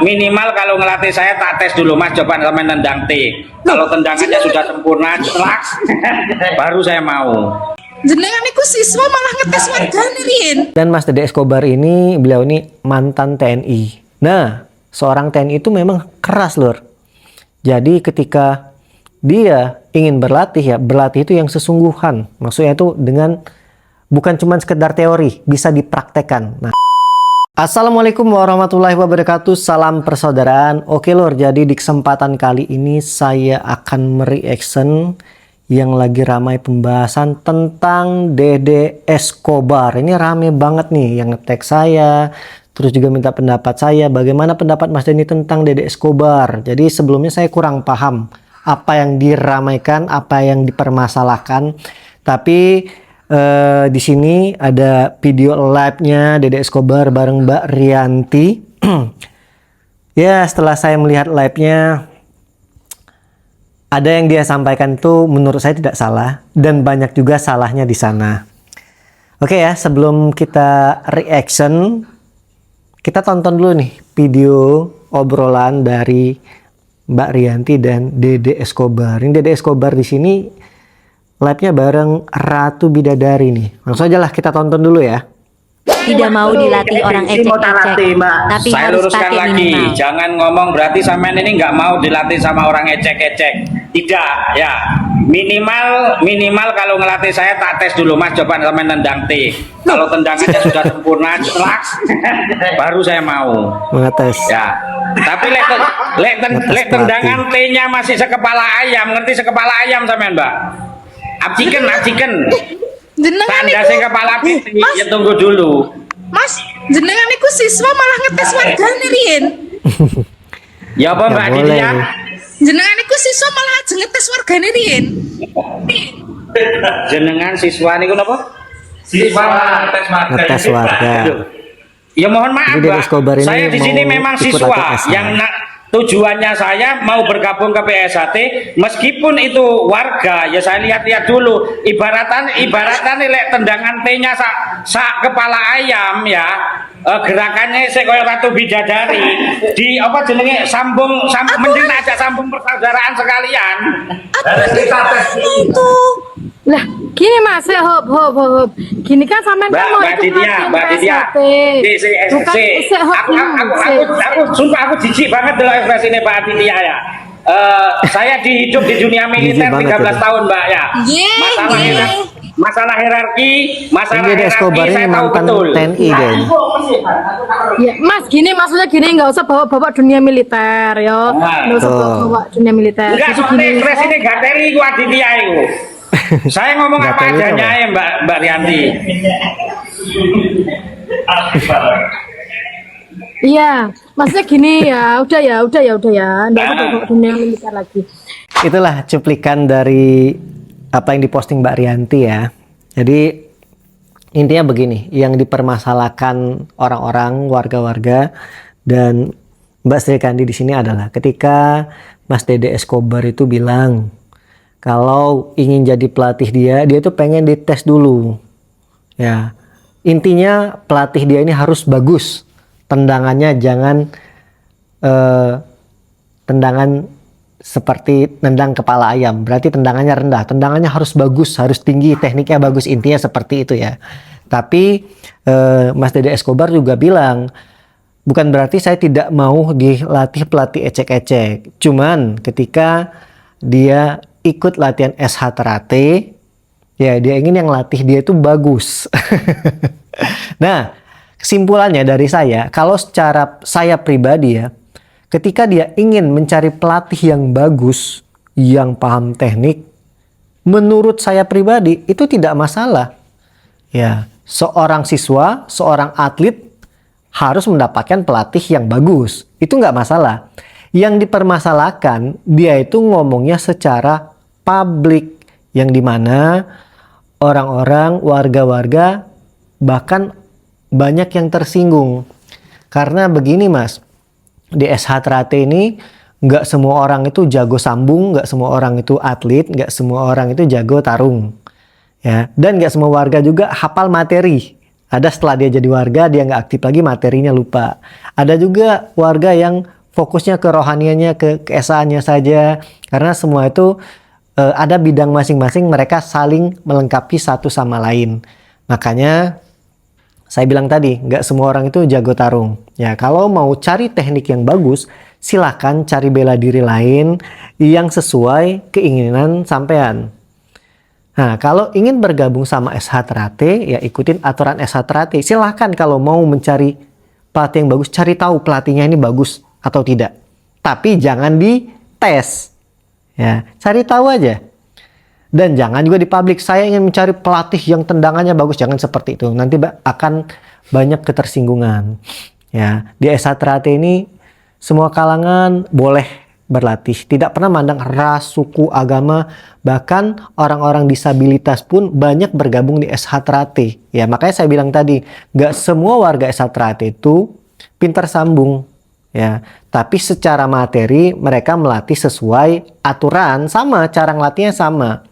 minimal kalau ngelatih saya tak tes dulu mas, coba sama nendang T. Kalau tendangannya sudah sempurna, celak, baru saya mau. Jenengan iku siswa malah ngetes wargane riyen. Dan Mas Dede Escobar ini, beliau ini mantan TNI. Nah, seorang TNI itu memang keras lur. Jadi ketika dia ingin berlatih ya, berlatih itu yang sesungguhan. Maksudnya itu dengan bukan cuma sekedar teori, bisa dipraktekkan. Nah, Assalamualaikum warahmatullahi wabarakatuh. Salam persaudaraan. Oke lur, jadi di kesempatan kali ini saya akan mereaction yang lagi ramai pembahasan tentang Dede Escobar. Ini rame banget nih yang nge-tag saya, terus juga minta pendapat saya. Bagaimana pendapat Mas Denny tentang Dede Escobar? Jadi sebelumnya saya kurang paham apa yang diramaikan, apa yang dipermasalahkan. Tapi di sini ada video live-nya Dede Escobar bareng Mbak Rianti. Ya, setelah saya melihat live-nya, ada yang dia sampaikan itu menurut saya tidak salah dan banyak juga salahnya di sana. Oke ya, sebelum kita reaction, kita tonton dulu nih video obrolan dari Mbak Rianti dan Dede Escobar. Ini Dede Escobar di sini live-nya bareng Ratu Bidadari nih. Langsung aja lah kita tonton dulu ya. Tidak mau dilatih orang ecek-ecek, tapi Saya harus luruskan pakai lagi, minimal. jangan ngomong berarti sampean ini nggak mau dilatih sama orang ecek-ecek. Tidak, ya. Minimal kalau ngelatih saya tak tes dulu mas, coba sama nendang T. Kalau tendangannya sudah sempurna, celak, baru saya mau. Mengetes. Ya. Tapi lek tendangan T-nya masih sekepala ayam, ngerti sekepala ayam sampean mbak? Abciken. Jenengan Tanda iku sing kepala piting, Mas, ya tunggu dulu. Mas, jenengan iku siswa malah ngetes wargane riyen. Ya apa mbak boleh. Didia? Jenengan iku siswa malah aja ngetes wargane riyen. Jenengan siswa niku napa? Siswa Ngetes warga. Ya mohon maaf Jadi Dede mbak, Escobar ini saya di sini mau memang ikut siswa latihan SH. yang tujuannya saya mau bergabung ke PSHT, meskipun itu warga ya saya lihat-lihat dulu. Ibaratan lek tendangan T-nya sak kepala ayam ya, gerakannya saya Ratu Bidadari di apa jenenge sambung mending aja sambung persaudaraan sekalian. Itu. Lah, gini Mas, hop. Gini kan sampean kan mau ikut Mbak Didia, aku sumpah aku jijik banget dulu ekspresi ini Mbak Didia ya. Saya hidup di dunia militer 13 tahun Mbak ya. Masalah hierarki, Dede Escobar ini saya tahu mantan betul. TNI deh. Ya, Mas, gini maksudnya gini, nggak usah bawa dunia militer ya. Nggak usah bawa dunia militer. Enggak, Jadi soalnya gini, ekspresi ini gateri ku Aditya itu. Saya ngomong apa Gateri adanya apa? ya Mbak Rianti. iya, maksudnya gini ya, udah ya. Nggak usah bawa dunia militer lagi. Itulah cuplikan dari apa yang diposting Mbak Rianti ya. Jadi intinya begini, yang dipermasalahkan orang-orang, warga-warga dan Mbak Sri Kandi di sini adalah ketika Mas Dede Escobar itu bilang kalau ingin jadi pelatih dia tuh pengen dites dulu. Ya, intinya pelatih dia ini harus bagus. Tendangannya jangan tendangan seperti nendang kepala ayam, berarti tendangannya rendah. Tendangannya harus bagus, harus tinggi, tekniknya bagus, intinya seperti itu ya. Tapi Mas Dede Escobar juga bilang bukan berarti saya tidak mau dilatih pelatih ecek-ecek. Cuman ketika dia ikut latihan SH Terate, ya dia ingin yang latih dia itu bagus. Nah, kesimpulannya dari saya, kalau secara saya pribadi ya, ketika dia ingin mencari pelatih yang bagus, yang paham teknik, menurut saya pribadi itu tidak masalah. Ya, seorang siswa, seorang atlet harus mendapatkan pelatih yang bagus. Itu nggak masalah. Yang dipermasalahkan, dia itu ngomongnya secara publik, yang dimana orang-orang, warga-warga, bahkan banyak yang tersinggung. Karena begini Mas, di SH Terate ini nggak semua orang itu jago sambung, nggak semua orang itu atlet, nggak semua orang itu jago tarung, ya. Dan nggak semua warga juga hafal materi. Ada setelah dia jadi warga, dia nggak aktif lagi, materinya lupa. Ada juga warga yang fokusnya ke rohaniannya, ke keesaannya saja. Karena semua itu ada bidang masing-masing, mereka saling melengkapi satu sama lain. Makanya saya bilang tadi, nggak semua orang itu jago tarung. Ya, kalau mau cari teknik yang bagus, silakan cari bela diri lain yang sesuai keinginan sampean. Nah, kalau ingin bergabung sama SH Terate, ya ikutin aturan SH Terate. Silahkan kalau mau mencari pelatih yang bagus, cari tahu pelatihnya ini bagus atau tidak. Tapi jangan dites. Ya, cari tahu aja. Dan jangan juga di publik, saya ingin mencari pelatih yang tendangannya bagus. Jangan seperti itu. Nanti akan banyak ketersinggungan. Ya, di SH Terate ini semua kalangan boleh berlatih, tidak pernah mandang ras, suku, agama, bahkan orang-orang disabilitas pun banyak bergabung di SH Terate. Ya, makanya saya bilang tadi, nggak semua warga SH Terate itu pintar sambung, ya. Tapi secara materi mereka melatih sesuai aturan, sama cara ngelatihnya sama.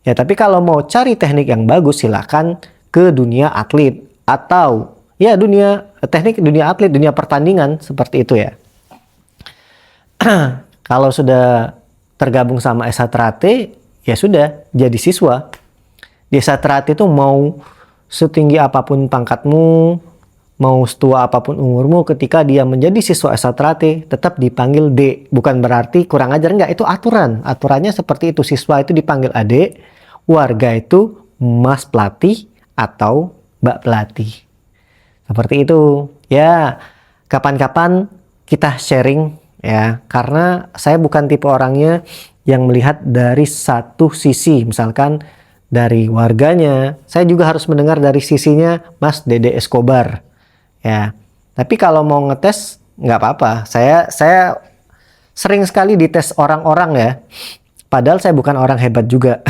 Ya, tapi kalau mau cari teknik yang bagus, silakan ke dunia atlet atau ya dunia teknik, dunia atlet, dunia pertandingan seperti itu ya. Kalau sudah tergabung sama SH Terate, ya sudah jadi siswa. Di SH Terate itu mau setinggi apapun pangkatmu, mau setua apapun umurmu, ketika dia menjadi siswa SH Terate, tetap dipanggil D. Bukan berarti kurang ajar, enggak. Itu aturan. Aturannya seperti itu. Siswa itu dipanggil adik, warga itu Mas Pelatih atau Mbak Pelatih. Seperti itu. Ya, kapan-kapan kita sharing. Ya, karena saya bukan tipe orangnya yang melihat dari satu sisi, misalkan dari warganya, saya juga harus mendengar dari sisinya Mas Dede Escobar. Ya, tapi kalau mau ngetes nggak apa-apa. Saya sering sekali dites orang-orang ya, padahal saya bukan orang hebat juga.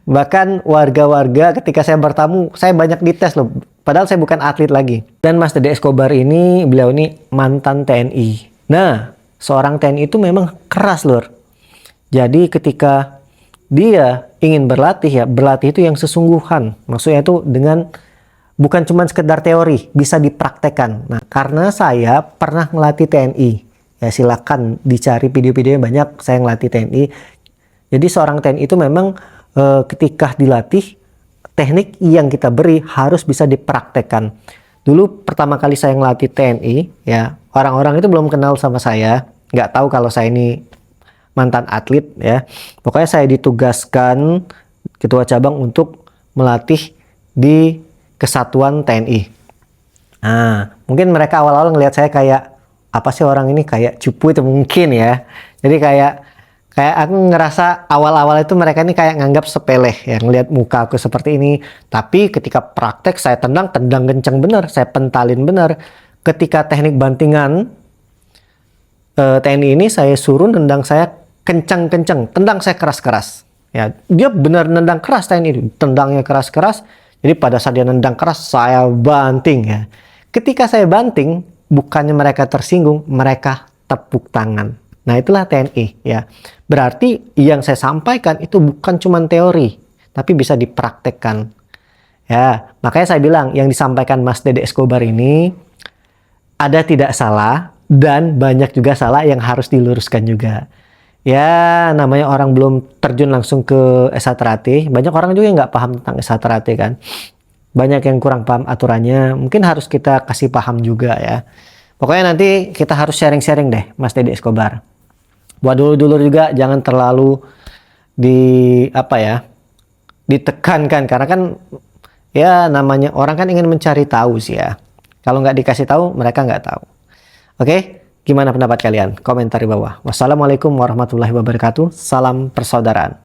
Bahkan warga-warga ketika saya bertamu, saya banyak dites loh, padahal saya bukan atlet lagi. Dan Mas Dede Escobar ini, beliau ini mantan TNI. Nah, seorang TNI itu memang keras lur. Jadi ketika dia ingin berlatih, ya berlatih itu yang sesungguhan. Maksudnya itu dengan bukan cuma sekedar teori, bisa dipraktekkan. Nah, karena saya pernah ngelatih TNI, ya silakan dicari video-videonya banyak saya ngelatih TNI. Jadi seorang TNI itu memang ketika dilatih, teknik yang kita beri harus bisa dipraktekkan. Dulu pertama kali saya ngelatih TNI, ya orang-orang itu belum kenal sama saya, nggak tahu kalau saya ini mantan atlet ya. Pokoknya saya ditugaskan ketua cabang untuk melatih di kesatuan TNI. Nah, mungkin mereka awal-awal ngelihat saya kayak apa sih orang ini, kayak cupu itu mungkin ya. Jadi kayak aku ngerasa awal-awal itu mereka ini kayak nganggap sepele ya, ngelihat muka aku seperti ini. Tapi ketika praktek saya tendang kencang bener, saya pentalin bener. Ketika teknik bantingan TNI ini saya suruh nendang saya kencang-kencang, tendang saya keras-keras. Ya, dia benar nendang keras TNI itu, tendangnya keras-keras. Jadi pada saat dia nendang keras saya banting ya. Ketika saya banting, bukannya mereka tersinggung, mereka tepuk tangan. Nah, itulah TNI ya. Berarti yang saya sampaikan itu bukan cuma teori, tapi bisa dipraktekkan. Ya, makanya saya bilang yang disampaikan Mas Dede Escobar ini ada tidak salah dan banyak juga salah yang harus diluruskan juga. Ya, namanya orang belum terjun langsung ke SH Terate, banyak orang juga yang nggak paham tentang SH Terate kan. Banyak yang kurang paham aturannya, mungkin harus kita kasih paham juga ya. Pokoknya nanti kita harus sharing-sharing deh, Mas Dede Escobar. Buat dulur-dulur juga jangan terlalu ditekankan, karena kan ya namanya orang kan ingin mencari tahu sih ya. Kalau nggak dikasih tahu, mereka nggak tahu. Oke, gimana pendapat kalian? Komentar di bawah. Wassalamualaikum warahmatullahi wabarakatuh. Salam persaudaraan.